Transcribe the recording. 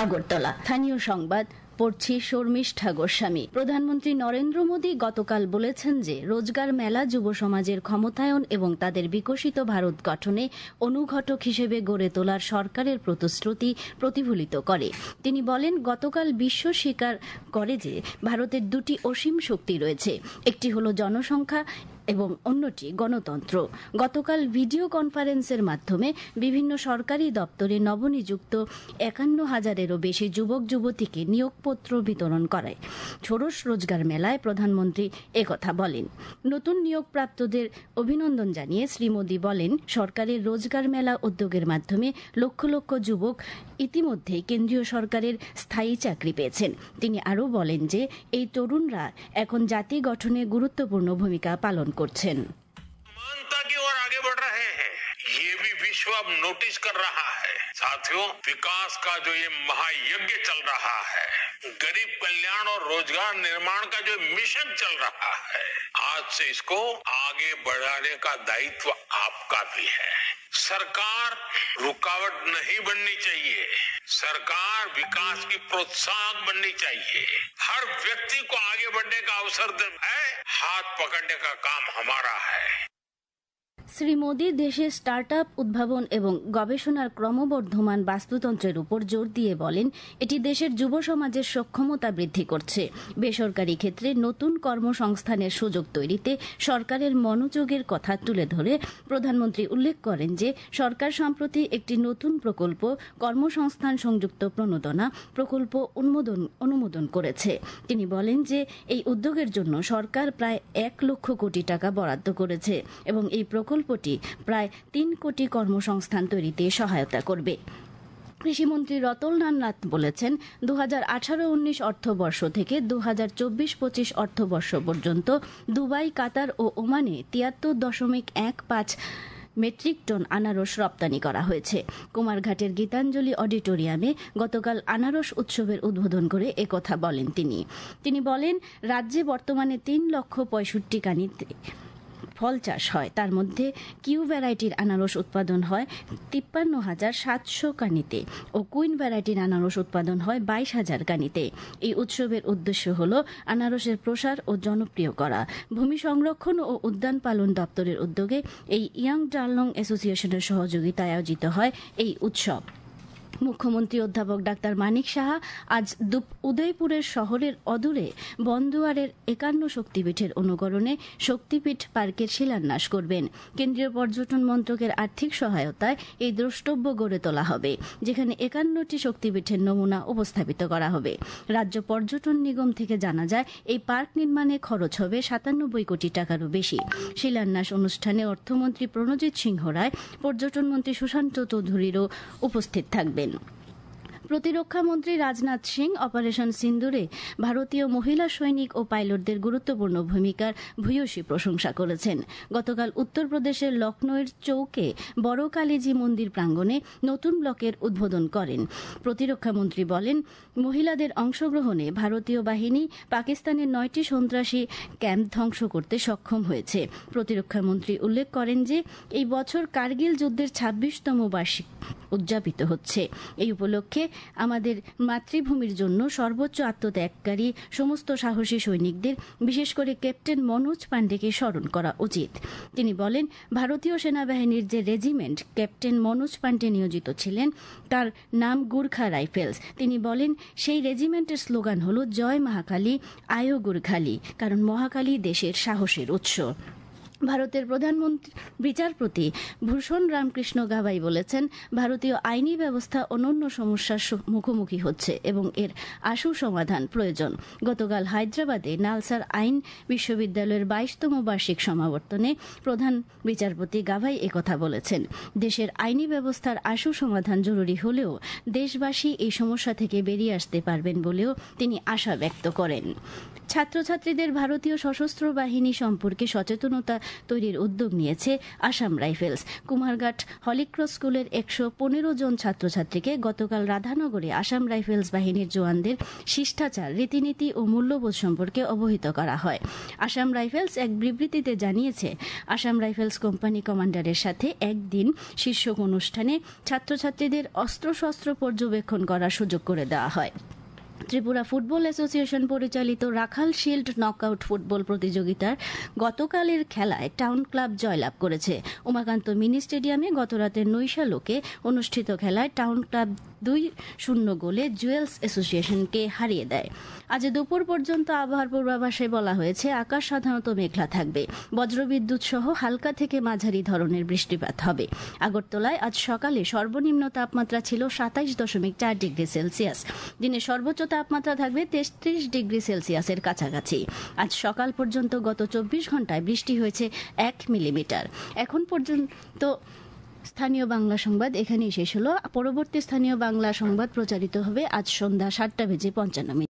আগরতলা। স্থানীয় সংবাদ পড়ছি শর্মিষ্ঠা গোস্বামী। প্রধানমন্ত্রী নরেন্দ্র মোদী গতকাল বলেছেন যে রোজগার মেলা যুব সমাজের ক্ষমতায়ন এবং তাদের বিকশিত ভারত গঠনে অনুঘটক হিসেবে গড়ে তোলার সরকারের প্রতিশ্রুতি প্রতিফলিত করে। তিনি বলেন, গতকাল বিশ্ব স্বীকার করে যে ভারতের দুটি অসীম শক্তি রয়েছে, একটি হল জনসংখ্যা এবং অন্যটি গণতন্ত্র। গতকাল ভিডিও কনফারেন্সের মাধ্যমে বিভিন্ন সরকারি দপ্তরে নবনিযুক্ত ৫১,০০০-এরও বেশি যুবক যুবতীকে নিয়োগপত্র বিতরণ করায় ষোড়শ রোজগার মেলায় প্রধানমন্ত্রী একথা বলেন। নতুন নিয়োগপ্রাপ্তদের অভিনন্দন জানিয়ে শ্রী মোদী বলেন, সরকারের রোজগার মেলা উদ্যোগের মাধ্যমে লক্ষ লক্ষ যুবক ইতিমধ্যে কেন্দ্রীয় সরকারের স্থায়ী চাকরি পেয়েছেন। তিনি আরও বলেন যে এই তরুণরা এখন জাতি গঠনে গুরুত্বপূর্ণ ভূমিকা পালন করছেন। समानता की ओर आगे बढ़ रहे हैं, ये भी विश्व अब नोटिस कर रहा है। साथियों, विकास का जो ये महायज्ञ चल रहा है, गरीब कल्याण और रोजगार निर्माण का जो मिशन चल रहा है, आज से इसको आगे बढ़ाने का दायित्व आपका भी है। सरकार रुकावट नहीं बननी चाहिए, सरकार विकास की प्रोत्साहन बननी चाहिए। हर व्यक्ति को आगे बढ़ने का अवसर है, हाथ पकड़ने का काम हमारा है। শ্রী মোদী দেশে স্টার্টআপ উদ্ভাবন এবং গবেষণার ক্রমবর্ধমান বাস্তুতন্ত্রের উপর জোর দিয়ে বলেন, এটি দেশের যুব সমাজের সক্ষমতা বৃদ্ধি করছে। বেসরকারি ক্ষেত্রে নতুন কর্মসংস্থানের সুযোগ তৈরিতে সরকারের মনোযোগের কথা তুলে ধরে প্রধানমন্ত্রী উল্লেখ করেন যে সরকার সম্প্রতি একটি নতুন প্রকল্প কর্মসংস্থান সংযুক্ত প্রণোদনা প্রকল্প অনুমোদন করেছে। তিনি বলেন যে এই উদ্যোগের জন্য সরকার প্রায় ১ লক্ষ কোটি টাকা বরাদ্দ করেছে এবং এই প্রকল্পটি প্রায় ৩ কোটি কর্মসংস্থান তৈরিতে সহায়তা করবে। কৃষিমন্ত্রী রতনলাল নাথ বলেছেন, ২০১৮-১৯ অর্থবর্ষ থেকে ২০২৪-২৫ অর্থবর্ষ পর্যন্ত দুবাই, কাতার ও ওমানে ৭৩.১৫ মেট্রিক টন আনারস রপ্তানি করা হয়েছে। কুমারঘাটের গীতাঞ্জলি অডিটোরিয়ামে গতকাল আনারস উৎসবের উদ্বোধন করে একথা বলেন তিনি বলেন, রাজ্যে বর্তমানে ৩,৬৫,০০০ কানিতে ফল চাষ হয়, তার মধ্যে কিউ ভ্যারাইটির আনারস উৎপাদন হয় ৫৩,৭০০ কানিতে ও কুইন ভ্যারাইটির আনারস উৎপাদন হয় ২২,০০০ কানিতে। এই উৎসবের উদ্দেশ্য হল আনারসের প্রসার ও জনপ্রিয় করা। ভূমি সংরক্ষণ ও উদ্যান পালন দপ্তরের উদ্যোগে এই ইয়াং ডার্লং অ্যাসোসিয়েশনের সহযোগিতায় আয়োজিত হয় এই উৎসব। মুখ্যমন্ত্রী অধ্যাপক ডাক্তার মানিক সাহা আজ উদয়পুরের শহরের অদূরে বনদুয়ারের ৫১ শক্তিপীঠের অনুকরণে শক্তিপীঠ পার্কের শিলান্যাস করবেন। কেন্দ্রীয় পর্যটন মন্ত্রকের আর্থিক সহায়তায় এই দ্রষ্টব্য গড়ে তোলা হবে, যেখানে ৫১টি শক্তিপীঠের নমুনা উপস্থাপিত করা হবে। রাজ্য পর্যটন নিগম থেকে জানা যায়, এই পার্ক নির্মাণে খরচ হবে ৯৭ কোটি টাকারও বেশি। শিলান্যাস অনুষ্ঠানে অর্থমন্ত্রী প্রণজিৎ সিংহ রায়, পর্যটন মন্ত্রী সুশান্ত চৌধুরীরও উপস্থিত থাকবেন। প্রতিরক্ষা মন্ত্রী রাজনাথ সিং অপারেশন সিন্দুরে ভারতীয় মহিলা সৈনিক ও পাইলটদের গুরুত্বপূর্ণ ভূমিকার ভূয়সী প্রশংসা করেছেন। গতকাল উত্তরপ্রদেশের লখনৌয়ের চৌকে বড় কালীজি মন্দির প্রাঙ্গণে নতুন ব্লকের উদ্বোধন করেন। প্রতিরক্ষা মন্ত্রী বলেন, মহিলাদের অংশগ্রহণে ভারতীয় বাহিনী পাকিস্তানের ৯টি সন্ত্রাসী ক্যাম্প ধ্বংস করতে সক্ষম হয়েছে। প্রতিরক্ষা মন্ত্রী উল্লেখ করেন যে এই বছর কার্গিল যুদ্ধের ২৬তম বার্ষিক উদযাপিত হচ্ছে। এই উপলক্ষে আমাদের মাতৃভূমির জন্য সর্বোচ্চ আত্মত্যাগকারী সমস্ত সাহসী সৈনিকদের, বিশেষ করে ক্যাপ্টেন মনোজ পান্ডেকে স্মরণ করা উচিত। তিনি বলেন, ভারতীয় সেনাবাহিনীর যে রেজিমেন্ট ক্যাপ্টেন মনোজ পান্ডে নিয়োজিত ছিলেন তার নাম গুর্খা রাইফেলস। তিনি বলেন, সেই রেজিমেন্টের স্লোগান হল জয় মহাকালী, আয়ো গুর্খালি, কারণ মহাকালী দেশের সাহসের উৎস। ভারতের প্রধানমন্ত্রী বিচারপতি ভূষণ রামকৃষ্ণ গাভাই বলেছেন, ভারতীয় আইনি ব্যবস্থা অনন্য সমস্যার মুখোমুখি হচ্ছে এবং এর আশু সমাধান প্রয়োজন। গতকাল হায়দ্রাবাদে নালসার আইন বিশ্ববিদ্যালয়ের ২২তম বার্ষিক সমাবর্তনে প্রধান বিচারপতি গাভাই একথা বলেছেন। দেশের আইনি ব্যবস্থার আশু সমাধান জরুরি হলেও দেশবাসী এই সমস্যা থেকে বেরিয়ে আসতে পারবেন বলেও তিনি আশা ব্যক্ত করেন। ছাত্রছাত্রীদের ভারতীয় সশস্ত্র বাহিনী সম্পর্কে সচেতনতা তৈরির উদ্যোগ নিয়েছে আসাম রাইফেলস। কুমারঘাট হলিক্রস স্কুলের 115 জন ছাত্রছাত্রীকে গতকাল রাধানগরে আসাম রাইফেলস বাহিনীর জওয়ানদের শিষ্টাচার, রীতিনীতি ও মূল্যবোধ সম্পর্কে অবহিত করা হয়। আসাম রাইফেলস এক বিবৃতিতে জানিয়েছে, আসাম রাইফেলস কোম্পানি কমান্ডারের সাথে একদিন শীর্ষক অনুষ্ঠানে ছাত্রছাত্রীদের অস্ত্রশস্ত্র পর্যবেক্ষণ করার সুযোগ করে দেওয়া হয়। ত্রিপুরা ফুটবল অ্যাসোসিয়েশন পরিচালিত রাখাল শিল্ড নকআউট ফুটবল প্রতিযোগিতার গতকালের খেলায় টাউন ক্লাব জয়লাভ করেছে। উমাকান্ত মিনি স্টেডিয়ামে গতরাতে নৈশালোকে অনুষ্ঠিত খেলায় টাউন ক্লাব 2-0 গোলে জুয়েলস অ্যাসোসিয়েশনকে হারিয়ে দেয়। আজ দুপুর পর্যন্ত আবহাওয়ার পূর্বাভাসে বলা হয়েছে, আকাশ সাধারণত মেঘলা থাকবে, বজ্রবিদ্যুৎ সহ হালকা থেকে মাঝারি ধরনের বৃষ্টিপাত হবে। আগরতলায় আজ সকালে সর্বনিম্ন তাপমাত্রা ছিল 27.4 ডিগ্রি সেলসিয়াস। দিনে সর্বোচ্চ তাপমাত্রা থাকবে 33 ডিগ্রি সেলসিয়াসের কাছাকাছি। আজ সকাল পর্যন্ত গত 24 ঘন্টায় বৃষ্টি হয়েছে 1 মিলিমিটার। এখন পর্যন্ত স্থানীয় বাংলা সংবাদ এখানেই শেষ হলো। পরবর্তী স্থানীয় বাংলা সংবাদ প্রচারিত হবে আজ সন্ধ্যা 7:55